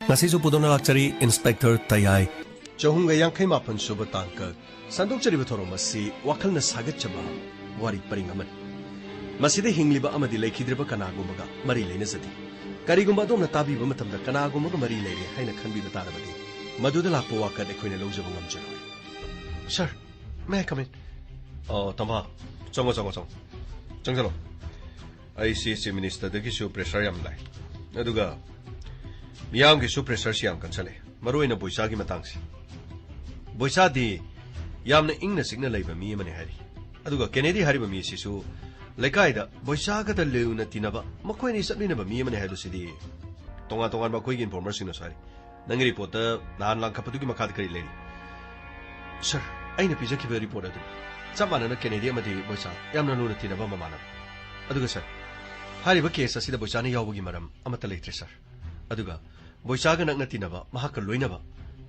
ngasisu pudona lakchari inspector tayai chahunga yankai mapan suba tangka sandok chari bathoro masi wakalna sagat chaba wari paring aman masida hingliba amadi laikhidriba kanagumbaga mari leina zati karigumba adomna tabiba matamda kanagumbaga mari leire haina khanbiba tarabadi maduda lakpa wakad ekhoina lawjaba ngamjaroi sir may I come in tamba chongo changalo ICC minister dagi su pressure yam lai aduga miyam ki su pressure siam kan chale maroina boisa gi matangsi boisa di yamna ingna signa laiba mi mane hari aduga Kennedy hariba mi sisu lekai da boisa ga da leuna tinaba makoi ni satlina ba mi mane hadu sidi tonga ba koi gi information na sari nang report da nan lang khapadu gi makhad kari lei sir aina pija ki report adu chamana na Kennedy amadi boisa yamna luna tinaba mamana aduga sir hariba case asida boisa ni yawgi maram amata leitre sir aduga boisa ga nak natinaba mahaka loinaba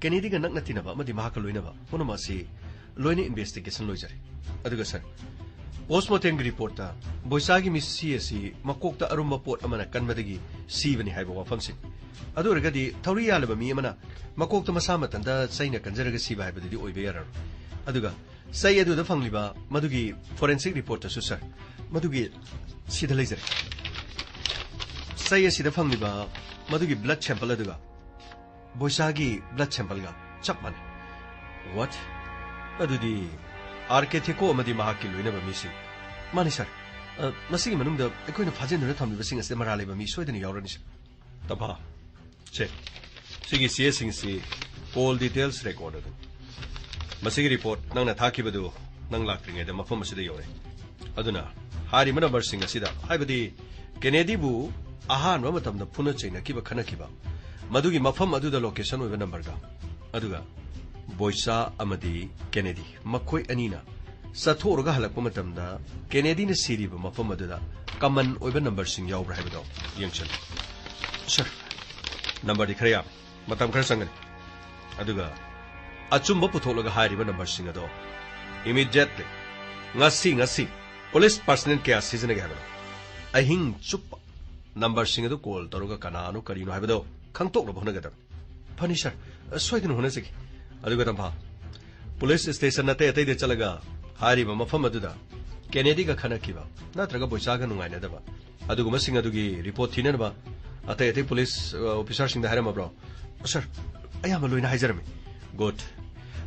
Kennedy ga nak natinaba amadi mahaka loinaba honoma si loina investigation loijare aduga sir postmortem report ta boisa gi misi asi makok ta arumba pot amana kanbadagi sibani haiba wafamsi aduraga di thauri yalaba mi amana makok ta masa matanda saina kanjaraga siba haibadi oibe yarar aduga sai adu da fangliba madugi forensic report ta su sir madugi sida leijare sai asida fangliba madugi blood sample aduga boisa gi blood sample ga chapman what adudi RK Theko amadi mahaki loinaba misi mani sir masigi manungda ekoina fajenuna thamliba sing ase maraleba mi soidani yaurani sir taba che sigi cs sing si all details recorded masigi report nangna thakibadu nang lakringe da mafam asida yore aduna hari mana number sing asida haibadi Kennedy bu ahan wa matamda puna chaina kiba khana kiba madugi mafam aduda location oiba number ga aduga boisa amadi Kennedy makoi anina sathoroga halakpa matamda Kennedy na siriba mafam aduda common oiba number sing yaubra haibado yengchal sir number di khaya matam khar sangani aduga achumba putholaga hairiba number sing ado immediately ngasi police personnel kya season ga habado ahing chup number sing ado call taruga kanano karino habado khangtok lo bhona gadam phani sir soidin hona sigi aduga tamba police station nate atai de chalaga hariba mafam aduda Kennedy ga khana kiba natraga boisa ga nungaina daba aduga masing adugi report thina ba atai police officer sing da harama bro sir ayama loina haijarami good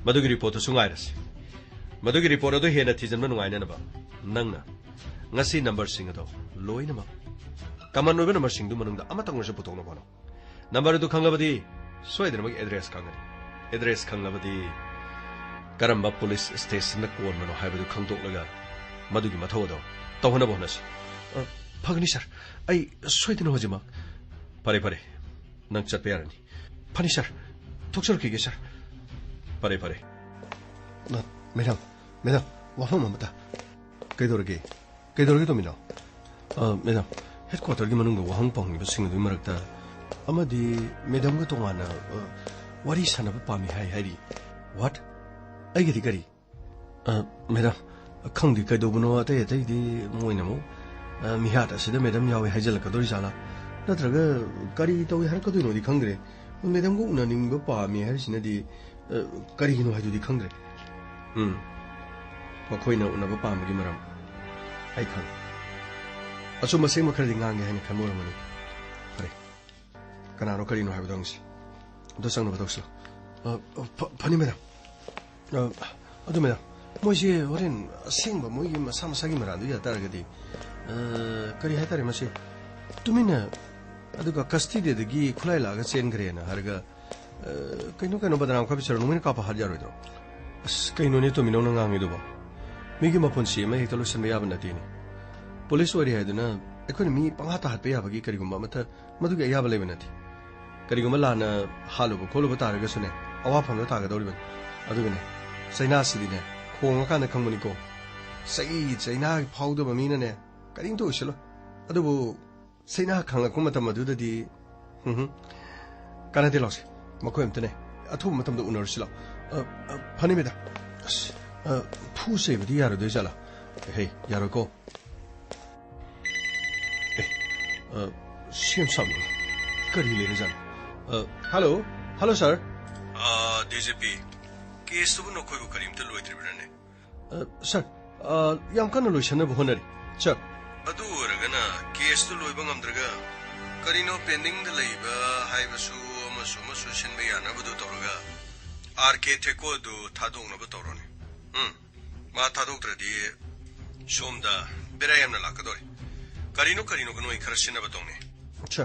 madugi report to sungairas madugi report ado hena thijan nungaina na ba nangna ngasi number sing ado loina ma kaman no number sing du manungda amatang worse putong no number du khangabadi soidena mag address kangani address khangabadi karamba police station na kon mano haibadu khangtok laga madugi mathodo tawhana bonus phagni sir ai soidena hojima pare nang chapyarani phani sir thokchar ki ge sir pare na madam waham amata kaidorge to mino madam headquarter gi manung wahang pang ni sing du marakta amadi madam ga tongana wari sanaba pami hari what aigidi gari madam khangdi kaidobuno atai di moina mo mihata sida madam yawe hajal ka dori sala natraga kari tawi har ka dino di khangre madam go una ning ba pami har sinadi kari hino haju di khangre makoina una ba pami gi maram ai khang aso maseng makhari ngange hani khamora mani pare kanaro kari no habdangsi do sangno badokso phani madam adu madam moji oren singba mogi masagi maradu ya taragadi kari hatare masi tumina aduga custody degi khulai laga chen grena harga kaino badram khabi charo numin ka pa har jaro do kaino ne to mino ngangi do ba migi mapon si mai to solution ya bana tini police wari haduna ekoni mi pangata hat pe ya bagi kari gumba mata maduga ya bale banati kari gumba lana halu ko kholu bataraga sune awa phang ta ga dori ban adugane saina sidine khong ka na khangmani ko saina phaudo ba mina ne karing to usilo adubu saina khangla ko matam adu di kana de lose mako emtene athu matam do unar silo phani meda 푸세 bidi yaro de jala hey yaro ko सेम सामने करी ले रजान hello hello sir DGP case तो नो कोई करीम तो लोई त्रिबने सर याम कन लोइसन होनरी सर अदु ओरगना केस तो लोइबा ngamdraga करीनो pending the लैबा हाइबसु Masu सिनबा यानाबदु तौरगा R K टेको दु थादोंनबो तौरने मा थादोक्त्रदि सोमदा बेरायमना लाकदोरि करीनो गनो खर सिनबा तौने अच्छा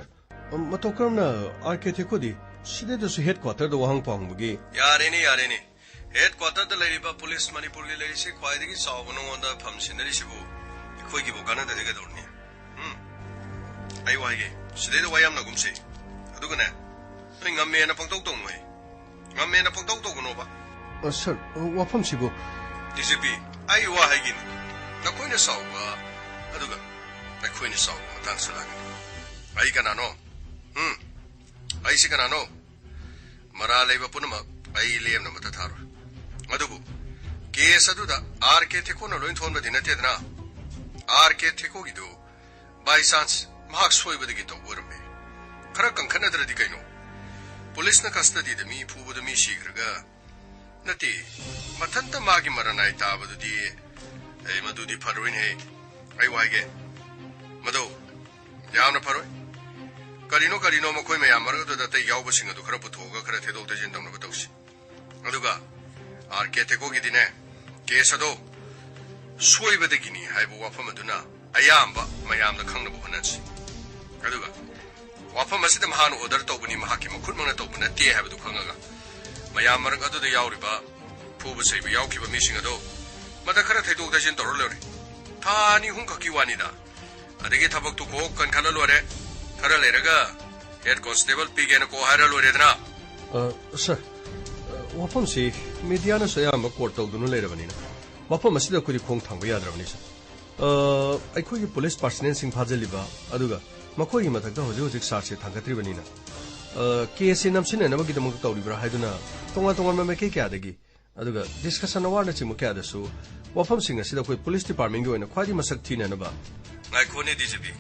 मतो करना आरके टेको दि सिदेदसु हेडक्वार्टर द वहां पांगबगी यारेने हेडक्वार्टर द लैरिबा पुलिस मणिपुर गे लैरिसे ख्वाइदगी सावनो ओंदा फमसिनरिसिबु खोइगी बोगाना ददेगा दौरने आई वाइगे सिदेद वायाम नगुमसे अदुगने नोइ ngамमेना पंगतौ तौनोय ngамमेना पंगतौ तौगनोबा सर वाफमसिबु डीसीपी आई वा हाइगिन नखोइना सावबा अदुगा नखोइना सावबा मतंग सलागन आई कनानो आई से कनानो मरा लेबा पुनमा आई लेमना मत थारो अदुबु केस अदुदा आरके थेकोना लोइन थोनबदि नतेदना आरके थेकोगिदु बाय चांस महाक सोइबदगी तौबरमे खरा कंखनद्रदि कैनो पुलिसना कस्टडी द मी फुबद मी सिग्रगा नति मथंत मागी मरनाय ताबदुदि ए मदुदि फरोइन हे आई वाइगे मदो यावना फरोय करिनो मखोय मया मरगद दते यावबसिंग अदु खरा पुथोगा खरा थेदोक दजिन तौनबो तौसि अदुगा आरके थेकोगिदिने केस अदो सोइबदगिनी हाइबो वाफम अदुना अयाम्बा मयामदा खंगनबो होनसि अदुगा वाफम असिदा महान ऑर्डर तौबनी महाकी मखुद मंगना तौबना ते हाइबदु खंगागा मयाम मरग अदुदा यावरिबा फुबु सैबु यावखिबा मिसिंग अदो मदा खरा थैदोक दजिन तौर लोरे थानी हुं खकी वानिदा अदगे थबक तु को कनखना लोरे खरा लेरगा हेड कांस्टेबल पीगेना को हायरा लोरेदना सर वाफम से मीडिया न सयाम कोर्ट तौदुनु लेरबनिना वाफम असिदा कुदि खोंग थांबा याद्रबनि सर अखोई पुलिस पर्सनल सिंह फाजलिबा अदुगा मखोई मथकदा होजिक सार्चे थांगत्रिबनिना केस नमसिननबगिदमक तौरिब्रा हाइदुना तोंगा मेके क्यादगी अदुगा डिस्कशन अवार्ड चिम क्यादसु वफम सिंह असिदा कोई पुलिस डिपार्टमेंट ओइना ख्वादि मसक थीननबा नाइखोने डीजीपी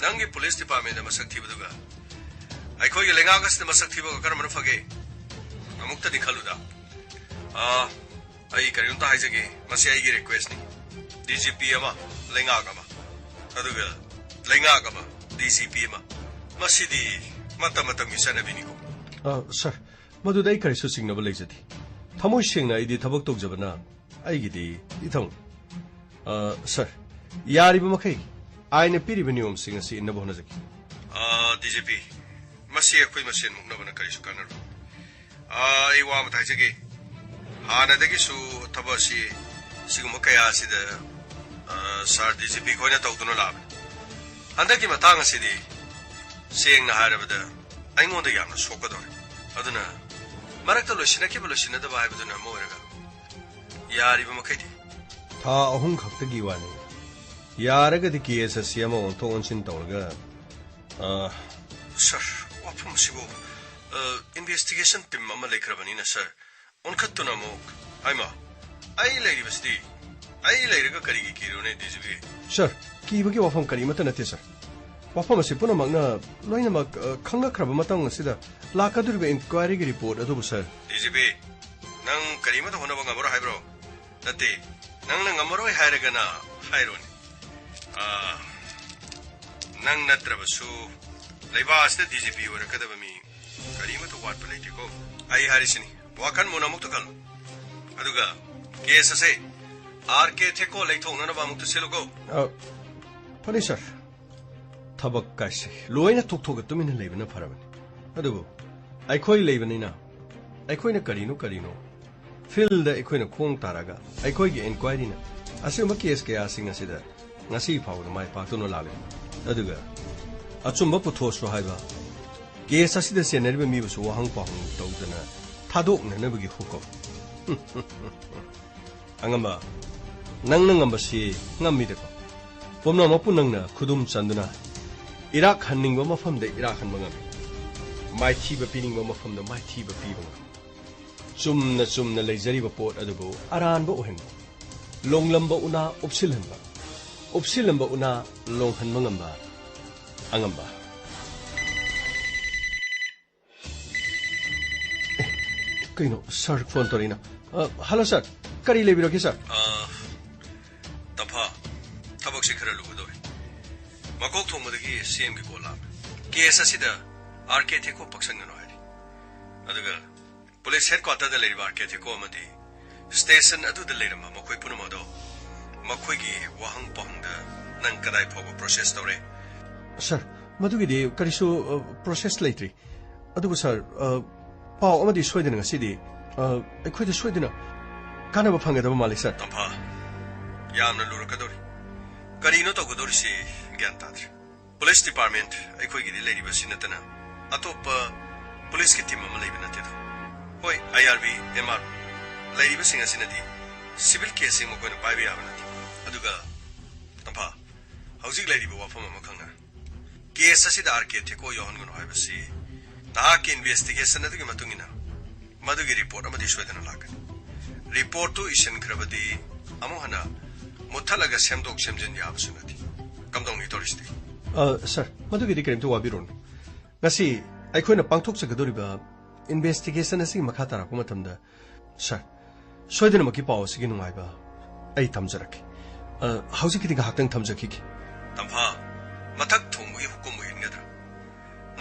नंगी पुलिस डिपार्टमेंट मसक थीबदुगा अखोई लेंगागस मसक थीबा करमन फगे अमुक्ता दिखलुदा आई करियुंता हाइजगे मसे आइगे रिक्वेस्ट नि DGP ama lengagama aduga lengagama DCP ama masidi mata misana biniko sir madu dai kari su singnaba leijati thamoi singna idi thabak tokjabana aigidi ithong sir yari bamakai aina piri baniom singa si inna bohna jaki DGP masi akoi masen mukna bana kari su kanar ai wa matai jage hana dagi su thabasi siguma kaya sida sir DGP कोइना तौदुनो लाब हंदकी मतांग सिदी सेंगना हारबदा आइंगोंदा यामना सोकदोर अदुना मरक्ता लोसिनकिबो लोसिनदबा हाइबदुना मोरगा यारिबो मखैदि था अहुम खक्तगी वानी यारगदि case Siem ओंथो ओनसिन तौरगा sir वाफम सिबो investigation team अमा लेखरबनिना sir ओनखत्तुना mock आइमा आई लेरिबसदी आई लेरगा करिगी किरोने DGP sir कीबगी वाफम करी मत नते सर वाफम असे पुनमकना लोइनमक खंगखरब मतंग असिदा लाकदुरबे इंक्वायरी गी रिपोर्ट अदुबु सर डीजीपी नंग करी मत होनबा ngamro हाइब्रो नते नंग ngamroi हाइरगना हाइरोनी नंग नत्रबसु लेबासते डीजीपी वरकदबमी करी मत वाट पलेटिको आई हारिसिनी वाखन मोनामुक्त कल अदुगा केस असे आरके थेको लेथोंगना बामुक्त सेलोगो फनी सर थबक कासे लोइना थोकथोक तुमिन लेबना फरबनी अदुबो आइखोइ लेबनिना आइखोइना करिनो फील्ड दा आइखोइना खोंग तारागा आइखोइगी इंक्वायरीना असिम केस के आसिंग असिदा ngasi फाउद माइ पाक्तुनो लाबे अदुगा अचुम्बा पुथोसो हाइबा केस असिदा सेनरिबे मिबसु वहांग पाहुं तौदना थादोकननबगी हुको angamba nangna ngambasi ngamideko pomna mapu nangna khudum chanduna irak haningba mafamde irak hanba ngami mai thiba piningba mafamda mai thiba piba chumna leijariba pot adubo aranba ohenba longlamba una upsilhanba una longhanba ngamba angamba kaino sir phone torina hello sir kari lebiro ki sir tapha thabak si khara lugo doi makok thomodagi cm ki kola case asida rk theko paksang no hari aduga police headquarter da leriba rk theko amadi station adu da lerama makoi punama do makoi gi wahang pahang da nang kadai phogo process tore sir madugi de karisu process laitri aduga sir pao amadi soidena ngasidi akhoi da soidena kanaba phangedaba malik sir tampa yamna lurakadori karino togodori si gyan tadri police department akhoi gi lady basinatana atopa police ki team amala ibna tedo hoi irb mr lady basinga sinadi civil case mo koina paibe yabanati aduga tampa housing lady ba wafam amakhanga case asida rk theko yohon gono haibasi ta ki investigation adugi matungina madugi report amadi soidana lakani report to isen krabadi amohana muthalaga semdok semjin yabasunati kamdong ni toriste sir madugi di krem to wabiron ngasi aikhoina pangthok chagadoriba investigation asi makha tara ko matamda sir soidana maki paw sigi nungaiba ai tamjaraki hauji kidi ga haktang tamjaki tamha mathak thongui hukum mu hingadra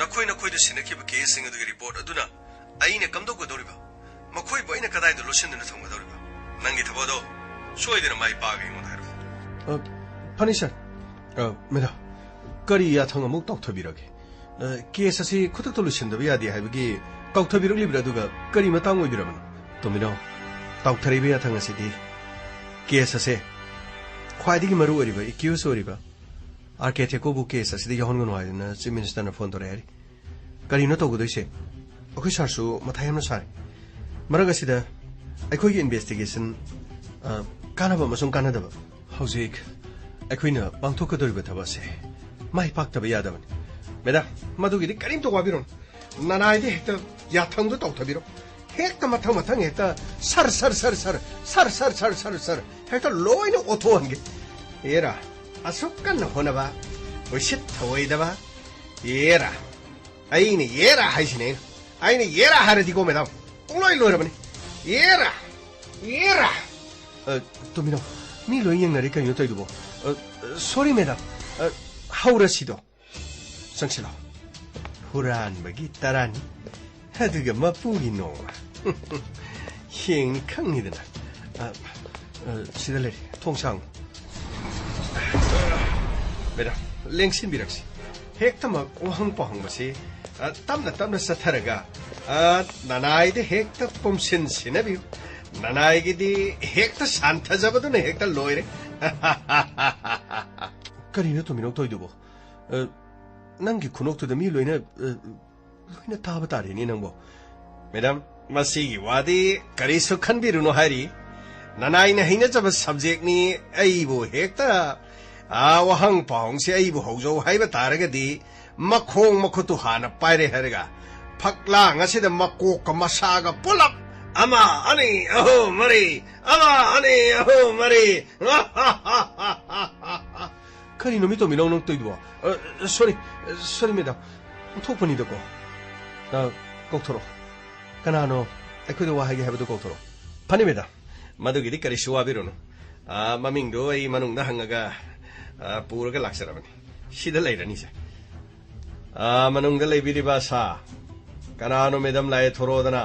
nakhoi nakhoi da sinaki ba case singa du report aduna aine kamdo go doriba makhoi boina kadai da lotion na thongga doriba nangi thabodo soidana mai paga ingo daro pani sir mera kari ya thang amuk tok thabirage case asi khutak to lotion da yadi haibagi kok thabirok libra duga kari matang oibirabana tomino tok tharibi ya thang asidi case ase khwaidigi maru oriba accuse oriba rk theko bu case asidi yahon gono haina chief minister na phone tore hari kari no to godoise akhoi sarsu mathai hamna sare maraga sida akhoi gi investigation kanaba masung kanadaba hojik akhoina pangthok kadoriba thabase mai paktaba yadabani meda madugi di karim to wabiron nanai de hekta yathang do tawthabiro hekta mathang mathang hekta sar hekta loina othoange era asukkan honaba oshit thawaidaba era aine era haisine aine era haradi go medam loi loirabani era tomino mi loi yang nari kan yoto idubo sorry madam haurasido sangsilo huran bagi tarani haduga mapugi no hing ni khangidana sidale tongsang madam lengsin biraksi hekta wahang pahang basi tamna satharaga nanai de hekta pomsin sinabi nanai gi di hekta santha jabadu ne hekta loire karino to minok toidubo nangi khunok to de mi loina taba tare ni nangbo madam masi gi wadi kari su khanbiruno hari nanai na hina jaba subject ni aibo hekta wahang pahang se aibo hojo haiba taraga di makhong makhutu hana paire harga phakla ngasida makok ka masaga pulap ama ani aho mari kari no mito minong nong toidwa sorry madam thokpani da ko kokthoro kanano akhoi wa hagi habdo kokthoro pani madam madugi di kari shuwa birono maming do ai manung na hangaga puraga laksarabani sida lairani se manung da laibiri ba sa kanano madam lai thorodana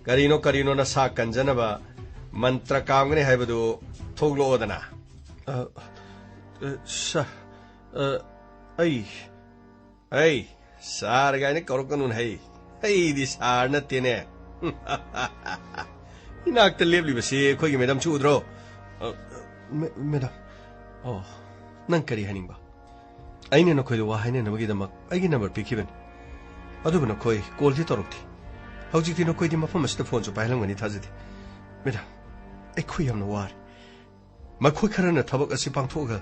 karino na sa kanjanaba mantra kamgane haibadu thoglo odana sir ai sar gaine korokanun hai di sar na tene inak ta lebli basi khoi gi madam chu udro madam nang kari haning ba aine no khoi do wa haine na bagi damak aigi number pikiben adubu no khoi call ti torokti hauji ti no khoi di mafam asta phone chu pailang mani thajidi madam ai khoi yam no war makhoi kharana thabak asi pangthoga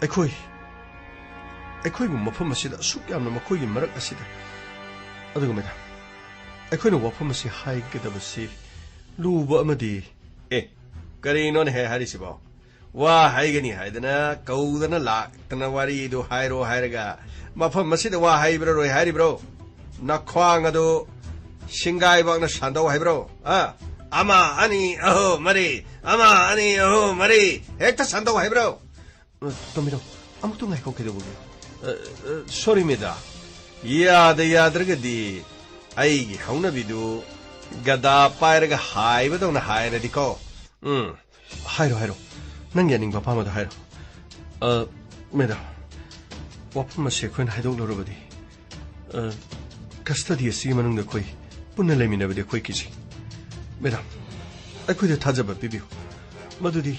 ai khoi bu mafam asida suk yamna makhoi gi marak asida adugu madam ai khoi no wafam asi hai gedabasi luba amadi karino ne hari siba 와 하이ገ니 하이드나 거우드나 락드나 와리도 하이로 하이르가 마펌 마시다 와 하이브로 하이리브로 나광아도 싱가이박나 산다고 하이브로 아마 아니 어허 마리 아마 아니 어허 마리 액타 산다고 하이브로 또미로 아무도 나이 거기도 보게 소리입니다 야드르게디 아이기 하우나비도 가다 파이르가 하이브도나 하이르디코 하이로 nangi aning bapa mada hairo meda wapma se khoin haidok lorobadi custody si manung da khoi punna lemina bade khoi kiji meda akhoi de thajaba bibiu madudi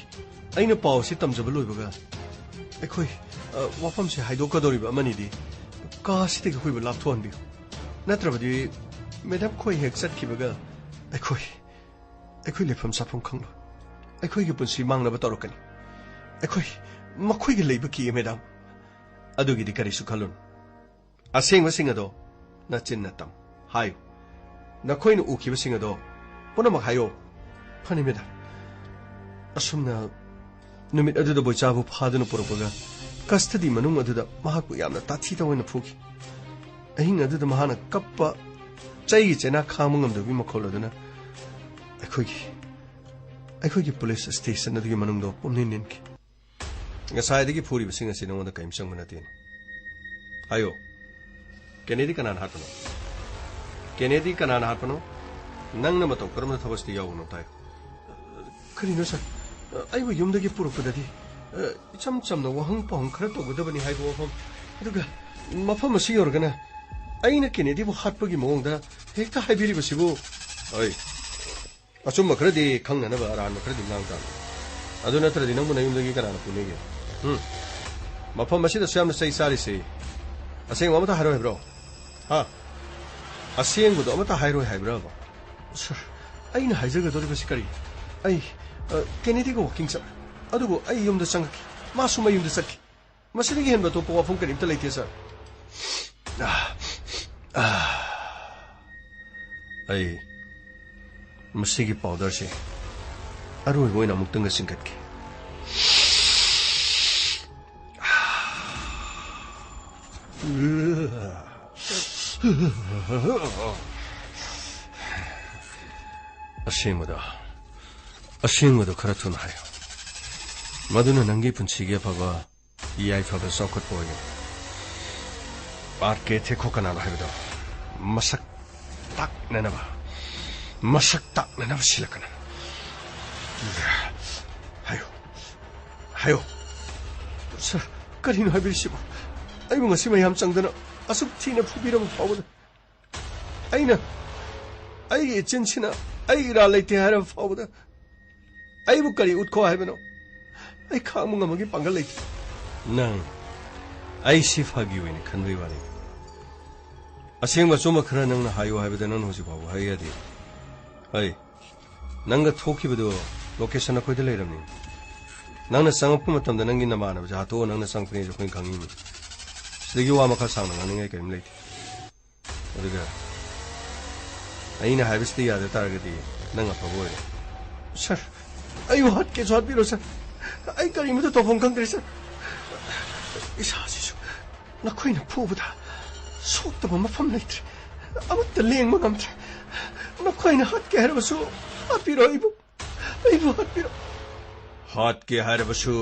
aina paw si tamjaba loibaga akhoi wapam se haidok ka doriba amani di ka si te khoi ba lap thon bi natrabadi medam khoi hek sat kibaga akhoi lefam sapong khanglo akhoi gi punsi mangna ba torokani akhoi makhoi gi leiba ki medam adugi di kari sukhalun aseng wasing ado na chin na tam hayo na khoi nu uki wasing ado pona mak hayo phani meda asumna numit adu da boicha bu phadunu poropaga custody manung adu da mahak bu yamna tathi ta wena phuki ahing adu da mahana kappa chai gi chena khamungam do bi makhol aduna akhoi gi police station adu gi manung do pomnin nin ki ngasai digi phuri bising asi nong da kaim sang mana tin ayo kennedy kanan hatno nang na mato karam na thabas ti yaw no tai khari no sa ai bu yum dagi puru padadi cham na wahang pang khara to godabani hai bo pham aduga mafam asi yorgana aina kennedy bu hatpagi mong da hekta haibiri basibu oi asumma khara di khangna na ba ran khara di ngang ta aduna tra di nang mun yum dagi kana na punege mafam asi da syam na sai sari se aseng wa mata haro hebro ha aseng bu do mata hairo hebro ba sir aina haijaga dori basi kari ai kennedy go walking sir adugo ai yum da sang masu mai yum da sakki masini gi hen ba to po phum kari ta leite sir ai masigi powder se aroi boina muktanga singkat ki asingmada khara thuna hayo maduna nangi punchige phaba iai phaba sokot poye parke thekho kana hayo masak tak nanaba silakana hayo sir karino habirisibo aibu ngasi mayam changdana asuk thina phubirama phawda aina ai chinchina ai ra leite hara phawda aibu kari utko haibano ai khamu ngamagi pangal leite nang ai sifagi wini khanbai wani asengba choma khara nangna hayo haibada nan hosi babu hayadi ai nanga thokibado location na khoide leiramni nangna sangappu matamda nangi namana ja to nangna sangpni jo khoi khangini sidagi wa makha sangna nganingai kaim leite aduga aina haibasti yada targadi nanga paboi sir ayu hat ke jawab biro sir ai kari mu to phone kang sir isa sisu na khoina phubuda sokta ba mafam leite amut leng magam na khoina hat ke harabasu apiro ibu hat biro hat ke harabasu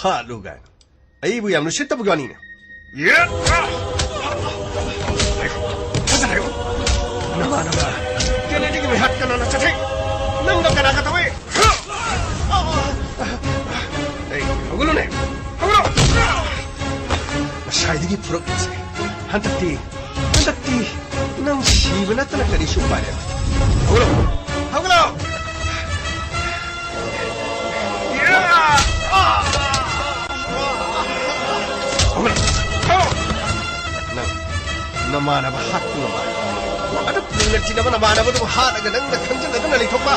haluga aibu yamnu sitta bugani ne yeah nama kennedy ki hat kana na chathai nang da kana ka tawe ei hagulu shaidigi purok hantakti nang sibana tana kari supaya hagulu namana ba hat nama ada punya cina mana mana betul hat agak nang dah kanjeng dah kena lihat apa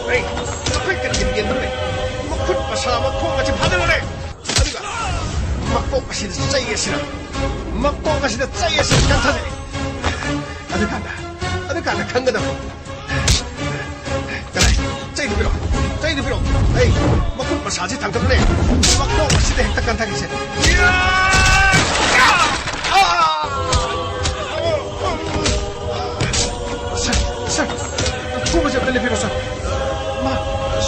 hey apa yang kena ni makut pasal makut macam apa ni aduga makut masih saya sih kan tadi aduga काना खंगदब कलाई चैदु पिरो ए मकुट मसाजे थांगदबने मक्नो मसिदे हेक्ता कंथागिसे sir खूब जब ले फिरो sir मा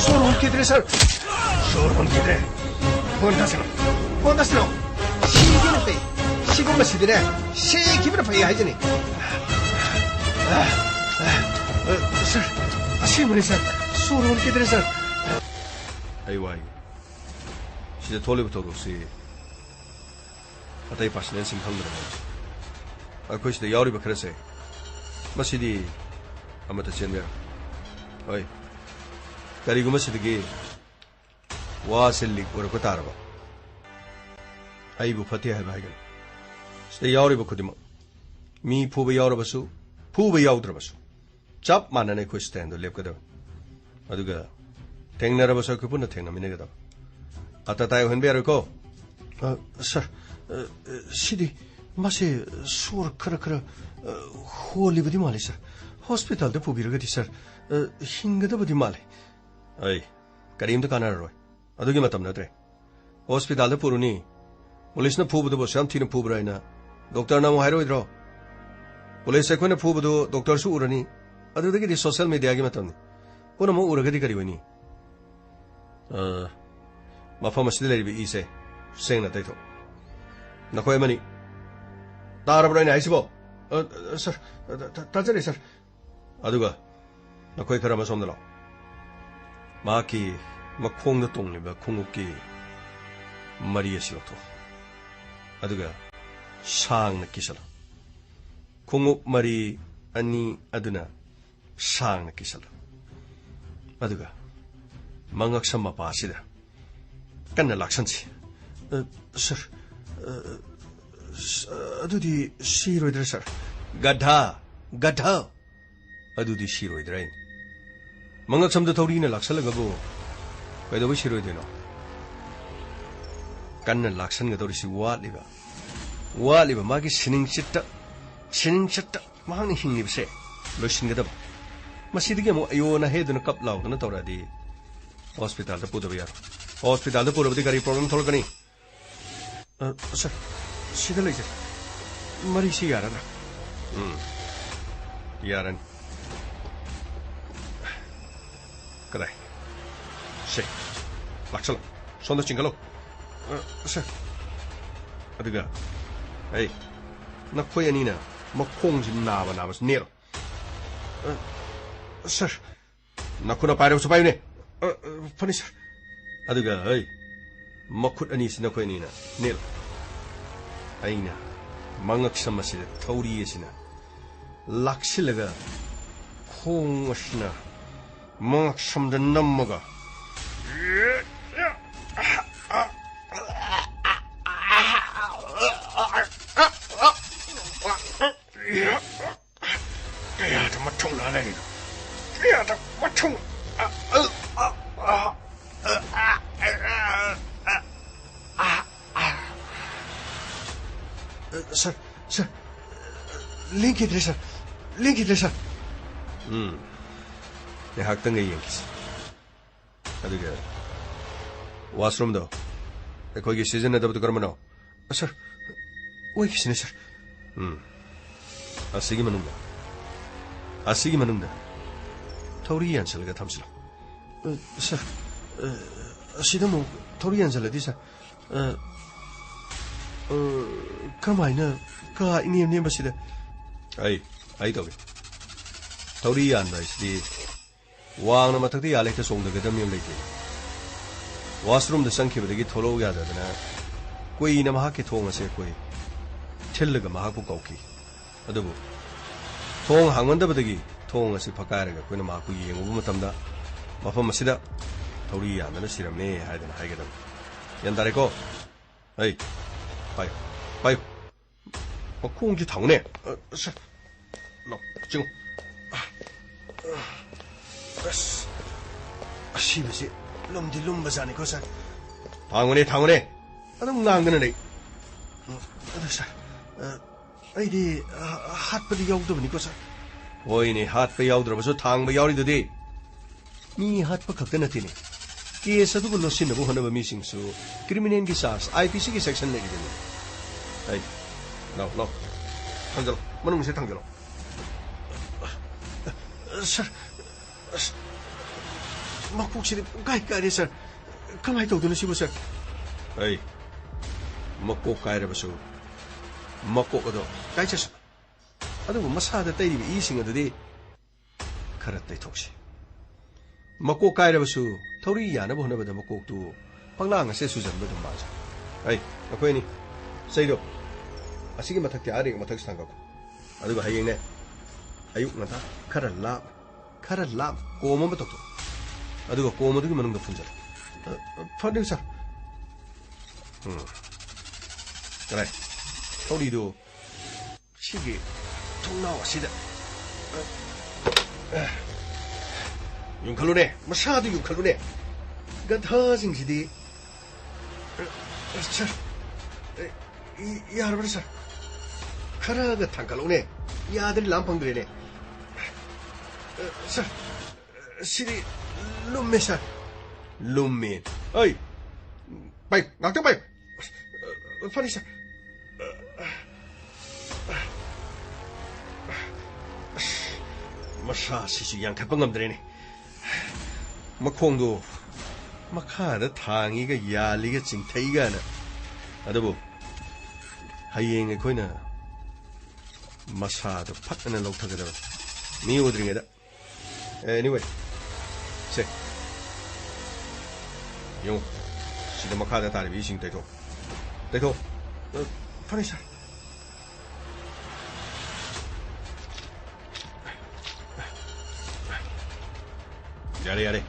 सोर किधरे सर सोर किधरे फोन 다스러 시기는 빼 시공만 시들에 시기면 빼야 하지니 सर 아시무리 सर 소론 किधरे sir 아이와이 시제 돌리부터 도시 아따이 파시는 심상들어 아코시데 야우리바 그래세 마시디 아마타 첸메 어이 가리고 마시디기 와셀리 오르고 따라봐 아이부 파티 해봐야겠 시데 야우리바 코디마 미 푸베 야우르바수 푸베 야우드라바수 짭 만나네 그 스탠드 랩거든 아두가 땡나라바서 그분은 땡나미네거든 아따다이 흔베르고 sir 시디 마시 수어 크라크라 홀리버디 말이 sir hospital 데 पुबिरगदि sir हिंगदबदि माले अय करीमद कानारो अदुगी मतम नत्रे हॉस्पिटल 데 पुरुनी पुलिसना पुबदबो सम थिन पुबराइना डॉक्टर नाम हाइरोइद्रो पुलिस एकोने पुबदो डॉक्टर सु उरनी अदुदगी सोशल मीडिया गी मतम पुनमो उरगदि करिवनी मफम असदि लेरिबि इसे सेंगना तैथो नखोय मनी तारबराइना हाइसिबो सर ताजरे सर अदुगा नखोय खरामा सोमदलो माकी मखोंग तोंगलिबा खुंगुकी मरी असिलथो अदुगा सांगना किसल खुंगुक मरी अनि अदुना सांगना किसल अदुगा मंगक्सम मपासिदा कन्ना लाक्सनसी सर अदुदी सिरोइद्रे सर गधा अदुदी सिरोइद्रे मंगक्सम द थौरीना लाक्सलगबो कैदबो सिरोइदेनो कन्ना लाक्सनगदोरिसि वालिबा मागी सिनिंगचिट्टा मांगनि हिंगिबसे लोसिनगदब मसिदिगे मो अयोना हेदुना कप लाउदना तौरादी हॉस्पिटल द पुदबो यारो हॉस्पिटल द पुरबदी गारी प्रॉब्लम थोलगनी सर सीधा लेजे मरी सी यारना यारन कदाई से लाक्सल सोंदा चिंगलो सर अदुगा ए नखोय अनीना मखोंग जि नाबस नेरो सर नखुना पाइरबस पाइने फनी सर अदुगा ए मखुत अनि सिना खोय अनीना नेरो आइना मंगक्सम असिदा थौरी असिना लाक्सिलगा खोंग असिना मंगक्सम द नम्मगा याद मठों ना ले याद मठों सर लिंक इधर सर ये हाक तंगे यंकिस अदुगे वाशरूम दो एकोगी सीजन दबत करमनो सर ओइ किसने सर असिगी मनुंगा थौरी यानसलगा थमसलो सर असिदमो थौरी यानसलदि सर कमाइना का इनेम बसिदा आई तोगे थौरी यानबा इसदि वांगना मथक्ति यालेक्ता सोंदगदम यम लेके वाशरूम द संखिबदगी थोलो याददना कोई न महाके थोंगसे कोई थिल्लगा महाकु कौकी अदुबु थोंग हांगमंदबदगी थोंग असि फकायरगा कोइना महाकु येंगुबु मतमदा मफम असिदा थौरी यानना सिरमने हायदना हायगदम यंदारेको आई पायो मखोंजि थांगने सर नो जिंग असिबसे lumdi lumba zani ko sir थांगने अदम नांगना नै अदु सर आइदि हातपदि याउदबनि को सर होइने हाथ पे याउद्रबसु थांग बा याउरिदुदि मी हाथ पे खक्ते नथिने केस अदुबु लोसिनबु होनबा मिसिंगसु क्रिमिनल की चार्ज आईपीसी की सेक्शन लेगिदनि आई नो थांजल मनुंग से थांजल सर मकोकसिदि गाय गायरे सर कमाय तौदुनो सिबु सर आई मकोक गायरबसु मकोक अदो गायचस अदुबु मसादा तैरिबि इसिंग अदुदि खरा तैथोक्सि मकोक गायरबसु थौरी यानबु होनबदा मकोकतु पंगलांग से सुजनबु दम बाजा आई अखोयनी सैदो असिगी मथक आरे मथक सांगक अदुबु हयेंने अयुक नता खरा लाप कोम अमा तोक्तो अदुगो कोम अदुगी मनुंगदा फुंजल फर्दे सर कराय थौरीदो सिगी थोंनाव असिदा यूंखलुने मसादु यूंखलुने गधासिंगसिदि सर यारबा सर खरागा थांखलुने यादरि लाम फंद्रेने सर सिरि लुम्मे सर लुम्मे ओइ बाय गाक्ता बाय फनी सर मसा सिसु यांखपा ngamdrene मखोंदो मखादा थांगिगा यालिगा चिंथैगाना अदबो हयेंग अखोइना मसादो फटना लौथगदब मी उद्रिंगदा एनीवे से यो सिदा मखादा तारिबि इसिंग तैथो फनी सर यारे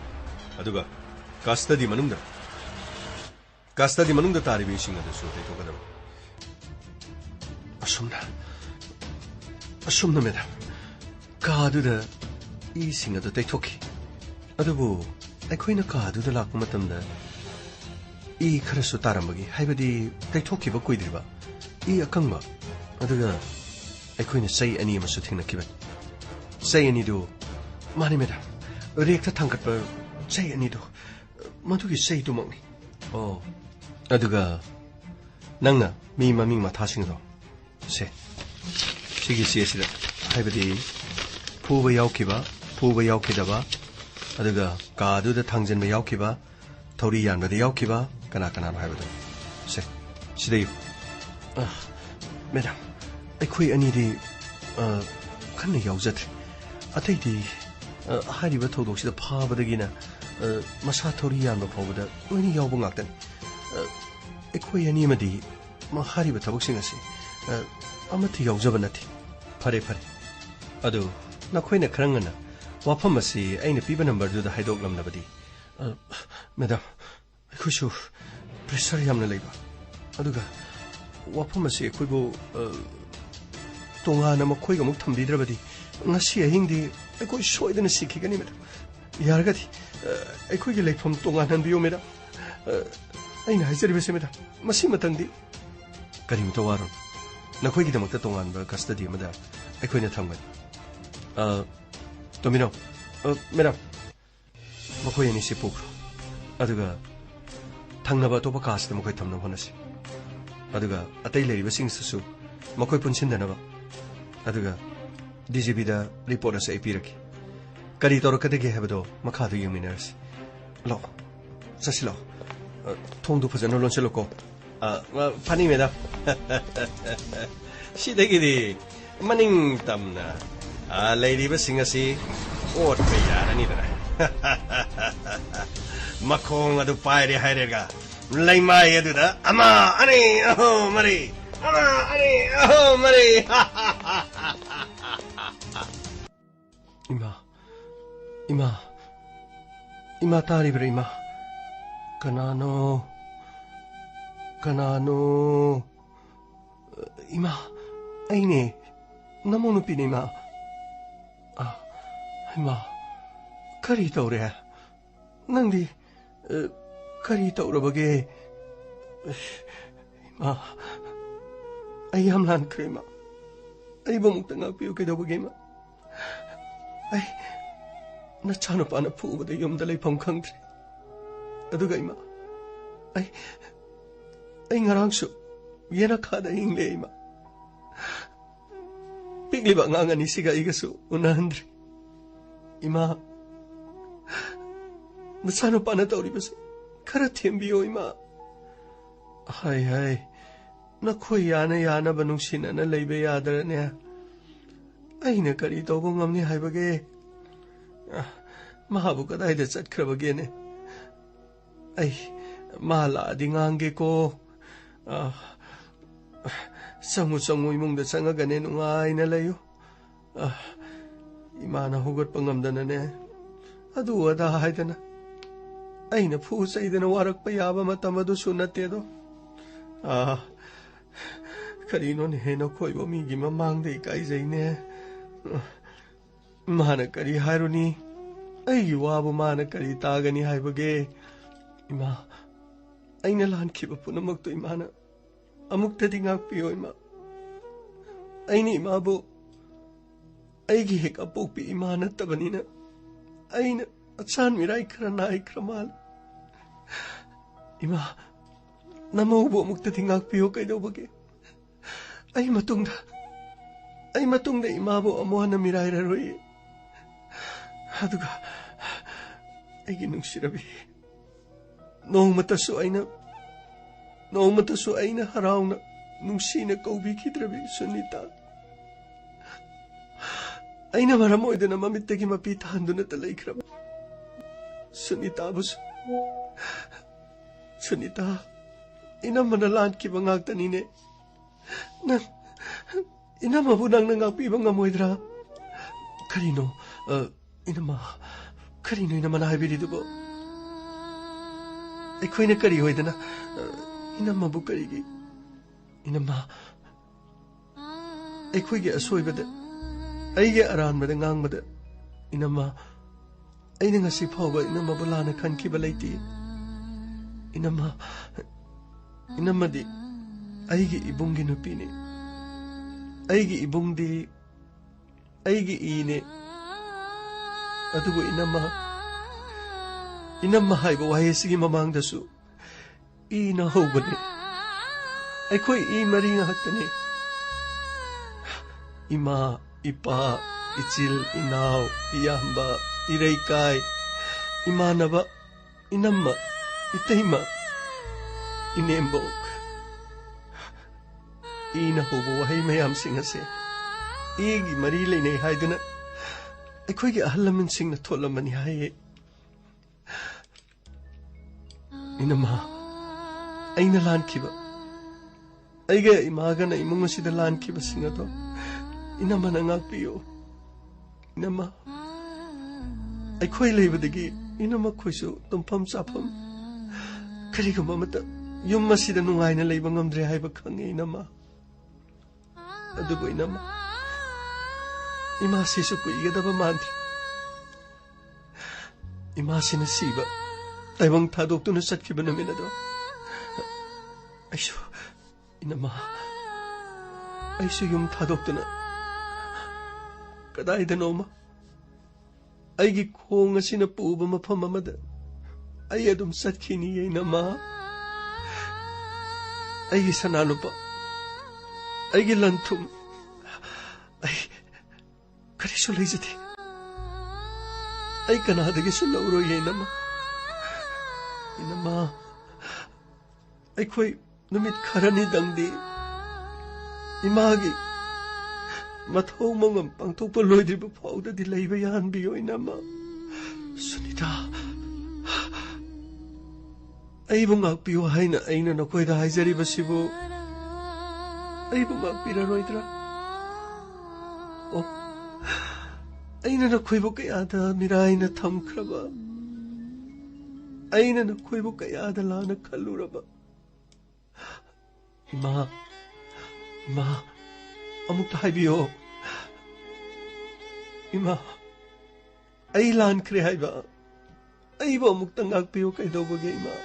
अदुगा कस्टडी मनुंगदा तारिबि इसिंग अदुसु तैथोगदब असुमना मैडम कादुदा इसिंग अदु तैथोखि अदुबु अखोइना कादुदा लाकु मतमदा इ खरसु तारमबगी हाइबदी तैथोखिबा कुइद्रिबा इ अकंगबा अदुगा अखोइना सै अनि अमसु थिंगनखिबा सै अनिदु माने मैडम रेक्ता थांगतबा सै अनिदु मधुगी सै दुमंगनि ओ अदुगा नंगना मी ममिंग माथासिंगदो से सिगी सियसिदा हाइबदी फुबा यावखिदबा अदुगा कादुदा थांजनबा यावखिबा थौरी यानबदा यावखिबा कना हाइबदो से सिदैयु मैडम अखोइ अनिदि खन्ना यावजथ्रि अतैदि हारिबा थौदोक्सिदा फाबदगिना मसा थौरी यानबा फावबदा लोइना यावबा ngaktan अखोइ अनिमदि हारिबा थबकसिंग असि अमथि यावजबा नथि फरे अदु नखोइना खरंगना वाफम असि आइना पीबा नंबर दुदा हाइदोकलमनबदि मैडम अखोइसु प्रेशर यामना लैबा अदुगा वाफम असि अखोइबो तोंगाना मखोइगा मुक थम्बिद्रबदि ngasi ahingdi अखोइ सोइदना सिखिगनि मैडम यारगदि अखोइगे लेफम तोंगानन बियो मैडम आइना हाइजरिबसे मैडम मसी मतंगदि करिम तोवारो नखोइगिदमक्ता तोंगानबा कस्टडी अमदा अखोइना थंगन तोमिनो मैडम मखोइ अनि से पोख्रो अदुगा थंगनबा तोपा कासदा मखोइ थमना होनसि अदुगा अतै लेरिबसिंगसु मखोइ पुनसिनदनबा अदुगा डीजीपीदा रिपोर्ट असे पिरखि करी तौरकदगे हैबदो मखादु यमिनरसि लो ससिलो थोंदु फजनो लोनसेलोको फनी मैडम सिदगिदि मनिंग तमना लेरिबसिंग असि ओटबा यारनिदना मखोंग अदु पाइरे हाइरेगा लैमाय अदुदा अमा अनि अहो मरे अमा अनि अहो मरे इमा तारिब्रा इमा कनानो इमा आइने नमो नुपिने इमा करी तौरे नंदी करी तौरबगे इमा आई हम लानख्रे इमा आई बमुक्ता ngakpiyu kaidobage इमा ai na chanu pa na phu ba yum da leifam khangdre aduga ima ai ngarang su yena khada hingle ima pigli ba nganga ni siga igasu unandre ima na chanu pa na tawri base khara thembiyo ima hai na khoi yana ba nungsina na leibe yadra ne aina kari tawbo ngamni haibage mahabu kadai da chatkrabage ne ai mala dingange ko sangu imung da sanga gane nungai na layo imana hugot pangamdana ne adu ada haidana aina phu saidana warak pa yaba matam adu sunate do karino ne heno khoi bo mi gi mamang dei kai jai ne mana kari hairuni ai wabu mana kari tagani haibage ima aina lan khiba punamak to imana amuk tadi ngak piyo ima aini ima bo aigi hek apok pi imana tabanina aina achan mirai khara nai kramal ima namo bo amuk tadi ngak piyo kai do bage ai matungda ima bo amohana mirai ra roi aduga aigi nungsirabi noongmatasu aina harauna nungsina kaubi khidrabi sunita aina maram oidana mamittagi mapi thanduna ta laikhraba sunita ina mana lan ki bangak tani ne nang ina mabunang nang api bang amoidra karino ina mana haibiri dubo aikoina kari hoidana ina mabu karigi ina ma aikoige asoibada aige aranbada ngangbada ina ma aina ngasi phawba ina mabulana khankiba leiti ina madi aigi ibungi nupini aigi ibungdi aigi ine adugo inamma haiba wahesigi mamangdasu ina hobane aikoi mari ngaktane ima ipa ichil inaw iyamba ireikai imanaba inamma itaima inembo ina hobo wahai mayam singase igi mari leinei haiduna aikoigi ahalamin singna tholamani haye inama aina lan kiba aiga imagana imunga sida lan kiba singato inama nangak piyo inama aikoi leibadagi inama khoisu tumpham chafam karigamba mata yum masida nungaina leiba ngamdre haiba khange inama adugo inama ima sisu kuigadaba mandi ima sina siba taibang thadok na satkiba namina do inama aisu yum thadok na kadai da noma aigi khong asina puba mafam amada ai adum satkini inama aigi sananupa aigi lanthum ai karisu leizati ai kanadagi sulauro inama aikoi numit kharani dangdi imagi mathau mangam pangthokpa loidriba phauda di leiba yan biyo inama sunita aibu ngakpiyo haina aina nakoida haijariba sibu aibu ngakpira roidra aina nakoibu kayada miraina thamkraba aina nakoibu kayada lana khalluraba ima amukta haibiyo ima ai lan kre haiba aibo amukta ngakpiyo kaidobage ima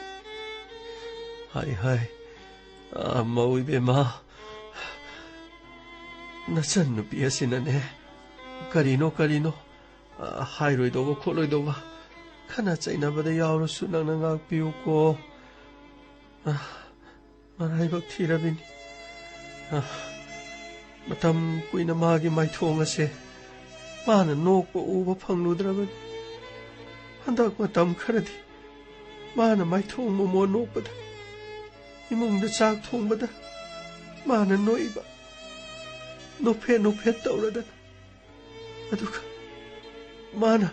hai maui bema nasan nupi asinane karino हाइरोइदोबा खोलोइदोबा खना चैनबदा यावरसु नंगना ngakpiyuko मराइबक थिरबिनी मतम कुइना मागी माइथोंग असे माना नोकपा उबा फंगलुद्रबनी हंदक मतम खरदि माना माइथोंग मोमो नोकपदा इमुंगदा चाक थोंगबदा माना नोइबा नोफे तौरदना अदुगा माना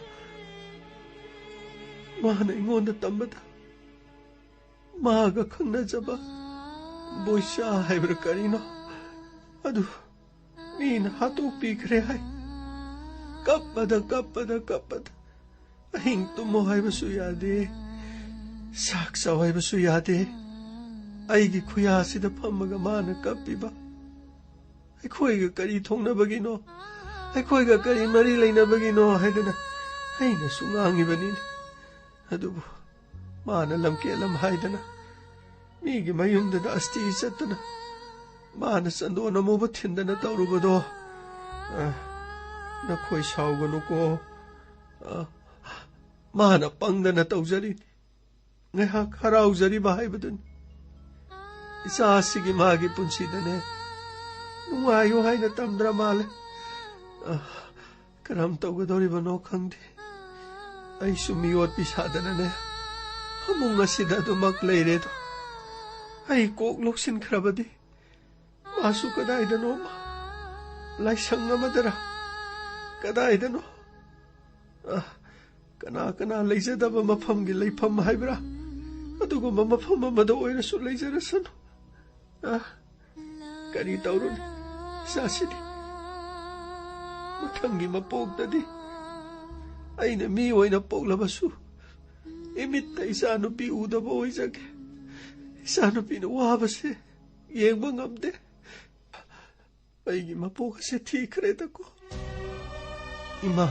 इंगोंदा तंबदा मागा खंगनजबा बोइसा हाइब्र करिनो अदु मीन हातोक्पिख्रे हाय कप्पदा अहिंग तुमो हाइबसु यादे साक चाव हाइबसु यादे आइगी खुयासिदा फम्मगा माना कप्पिबा अखोइगा करी थोंगनबगिनो अखोइगा करी मरी लेनबगिनो हाइदना अइना सुंगांगिबनी अदुबु माना लमकेलम हाइदना मीगी मयुंगदा अस्ति चतना माना संदोन मोब थिंदना तौरुबदो नखोइ साउगनुको माना पंगदना तौजरी ngaiha harauzari bahaibadun isa sigi magi punsidane nungayo haina tamdra male karam taugadori bano khangdi ai sumiyot pisadana ne hamung asida dumak leire do ai kok loksin khrabadi masu kadai dano lai sanga madara kadai dano kana leijadaba mafam gi leifam haibra adugo mafam amada oirasu leijarasan kari taurun sasidi mathangi mapokdadi aina mi oina poklabasu imitta isanupi udaba oijage isanupi na wabase yengba ngamde aigi mapokase thikredako ima